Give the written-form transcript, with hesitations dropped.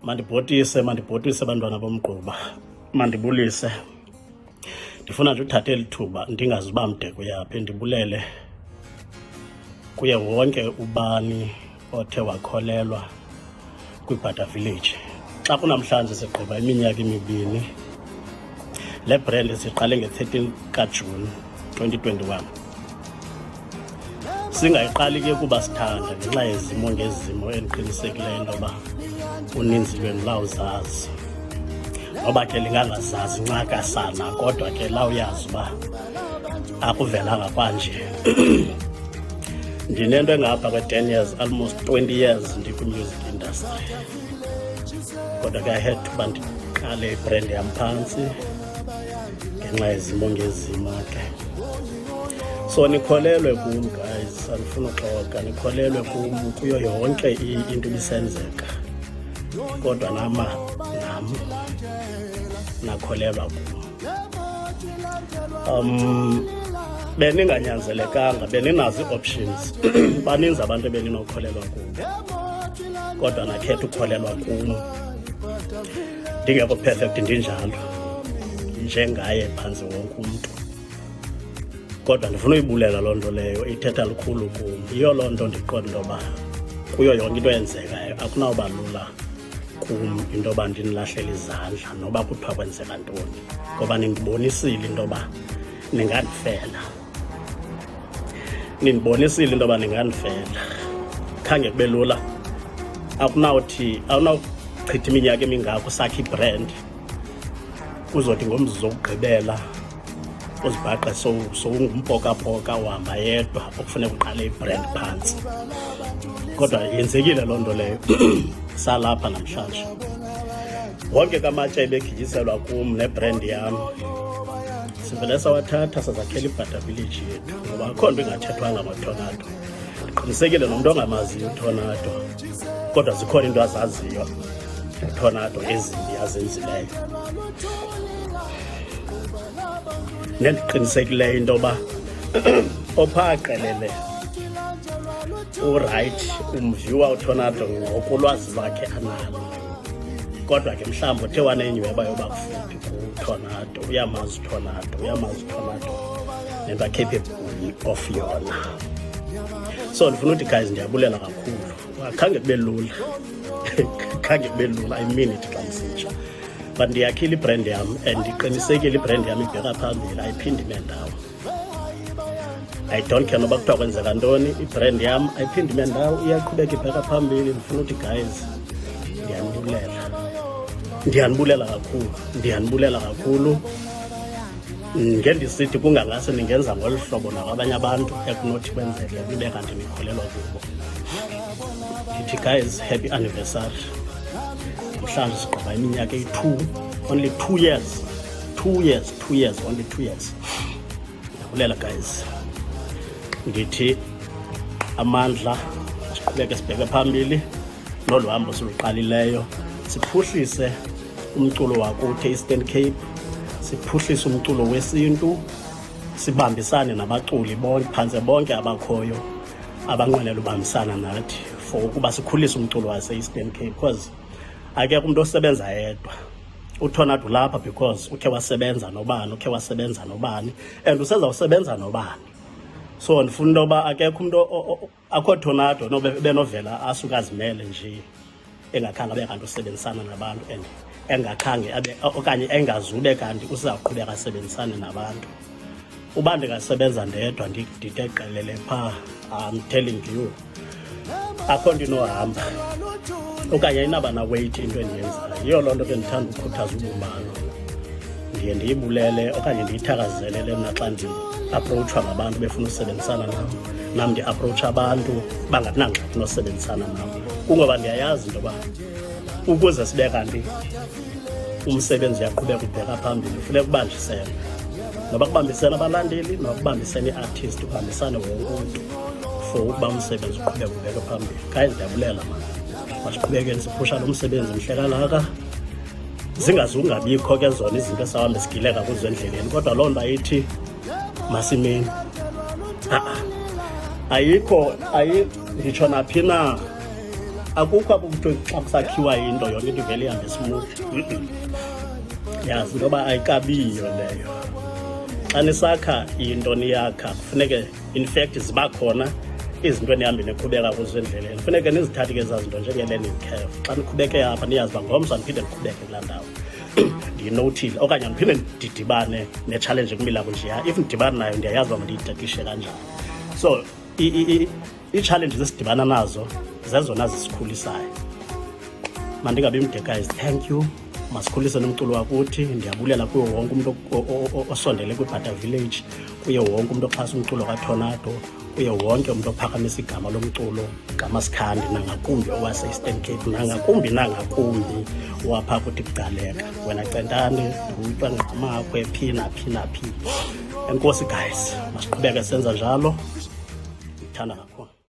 Mandibhotise bantwana bomgquba, mandibulise. Ndifuna nje uthatha eli thuba ndingazi uba mde kuyaphi, ndibulele kuye wonke ubani othe wakholelwa kwiBhada Village. Xa kunamhlanje sigqiba iminyaka emibini, le brand siqale nge-13 kaJuni 2021. Singayiqali ke kuba sithanda ngenxa yezimo ngezimo endiqinisekileyo intoba uninzi lwenu lawuzazi, noba ke lingangazazi ncaka sana, kodwa ke lawuyazi uba akuvelanga kwanje. Ndinento engapha kwe-10 years, almost 20 years ndikwi-music industry, kodwa ke I had uba ndiqale ibrand yam phantsi ngenxa yezimo ngezimo ke. So nikholelwe kum guys, andifuna uxoka, nikholelwe kum kuyo yonke into ibisenzeka, kodwa nam nakholelwa kum. Beninganyanzelekanga, beninazo ii-options. Baninzi abantu ebeninokholelwa kum, kodwa nakhetha ukholelwa kum. Ndingekho perfect, ndinjalo njengaye phantsi wonke umntu, kodwa ndifuna uyibulela loo nto leyo, ithetha lukhulu kum. Yiyo loo nto ndiqonda intoba kuyo yonke into eyenzekayo akunawuba lula kum into yoba ndinilahlela izandla noba kuthiwa kwenzeka ntoni, ngoba nindibonisile intoba ningandifela. Nindibonisile intoba ningandifela. Khange kube lula. Awunawuchitha iminyaka emingako usakha ibrand uzothi ngomzuzu wokugqibela uzibhaqe sowungumpokapoka uhamba yedwa okufuneka uqale ibrand phantsi. Kodwa yenzekile loo nto leyo. Salapha namhlanje wonke kamatye ebegityiselwa kum nebrand yam sivele sawathatha sazakhela iBhada Village yethu, ngoba akho nto ingathethwanga ngoTornado. Ndiqinisekile nomntu ongamaziyo uTornado, kodwa zikhona into azaziyo uTornado ezimbi azenzileyo. Nendiqinisekileyo intoba ophaa qelele urayithi umviwa uTornado ngokulwazi lwakhe analo, kodwa ke mhlawumbi uthe wanenyweba yoba kufuphi kuTornado, uyamazi uTornado nento capable of yona. So ndifuna uthi guys, ndiyabulela kakhulu. Khange kube lula, khange kube lula, I mean it xa ndisitsho, but ndiyakhila ibrand yam and ndiqinisekile ibrand yam ibheka phambili, ayiphindi ime ndawo. I don't care noba kuthiwa kwenzeka ntoni, ibrand yam ayiphindi ime ndawo, iyaqhubeka ibheka phambili. Ndifuna uthi guys, ndiyanibulela kakhulu. Ngendisithi kungangase ningenza ngolu hlobo nakwabanye abantu ekunothi kwenzeke nibe kanti nikholelwa kubo. Ndithi guys, happy anniversary. Namhlanje sigqiba iminyaka eyi-2, only 2 years, only 2 years. Ndiyabulela guys. Ndithi amandla siqhubeke sibheke phambili nolu hambo siluqalileyo, siphuhlise umculo wakuthi Eastern Cape, siphuhlise umculo wesintu, sibambisane nabaculi bonke phantse bonke abakhoyo abanqwenela ubambisana nathi for ukuba sikhulise umculo wase-Eastern Cape, because akekho umntu osebenza yedwa. uTornado lapha because ukhe wasebenza nobani, and usezawusebenza nobani. So ndifuna into yoba akekho umntu akho Tornado nobe benovela asuke azimele nje engakhange abe kanti usebenzisana nabantu and engakhange abe okanye engazube kanti usizawuqhubeka asebenzisane nabantu. Uba ndingasebenza ndedwa ndithe qelele phaa, I'm telling you, akho nto inohamba okanye ayinaba na-weight into endiyenzayo. Yiyo loo nto ke ndithanda ukukhuthaza ubumbano. Ndiye ndiyibulele okanye ndiyithakazelele mna xa ndi-approachwa ngabantu befuna usebenzisana nam ndi-approacha abantu bangatinangxaki nosebenzisana nam, kungoba ndiyayazi into yoba ukuze sibe kanti umsebenzi uyaqhubeka ubheka phambili funeka kubambisene, noba kubambisene abalandeli, noba kubambisene ii-artist, kubambisane wonke umntu for ukuba umsebenzi uqhubeka ubheke phambili. Guys, ndiyabulela mani, masiqhubekeni siphusha lo msebenzi mhle kangaka. Zingazungabikho ke zona izinto esawuhambe sigileka kuzo endleleni, kodwa loo nto ayithi masimeni. Ayikho nditsho naphi na akukho apho kuthiwe xa kusakhiwa into yonke into ivele ihambe smooth. Yazi intoba ayikabiyo leyo. Xa nisakha into niyakha kufuneke in fact ziba khona izinto enihambe niqhubeka kuzo endleleni. Kufuneke nizithathe ke ezaa zinto njenge-learning curve. Xa niqhubeke apha niyazi uba ngomso ndiphinde ndiqhubeke kulaa ndawo. Ndiyinotile okanye ndiphinde ndidibane ne-challenge ekumila kunjeya. If ndidibane nayo ndiyayazi uba mandiyitatishe kanjani. So ii-challenges esidibana nazo zezona zisikhulisayo. Mandingabi mde guys, thank you. Masikhulise nomculo wakuthi. Ndiyabulela kuyo wonke umuntu osondele kwi-Bhada Village, kuye wonke umuntu oxhasa umculo kaTornado, kuye wonke umuntu ophakamisa igama lomculo kaMasikhandi, nangakumbi owase-Eastern Cape, nangakumbi wapha kuthi Bucaleka. Wena Centane, Dutywa, Ngqamakwe, phi. Enkosi guys, masiqhubeke senza njalo. Ndithanda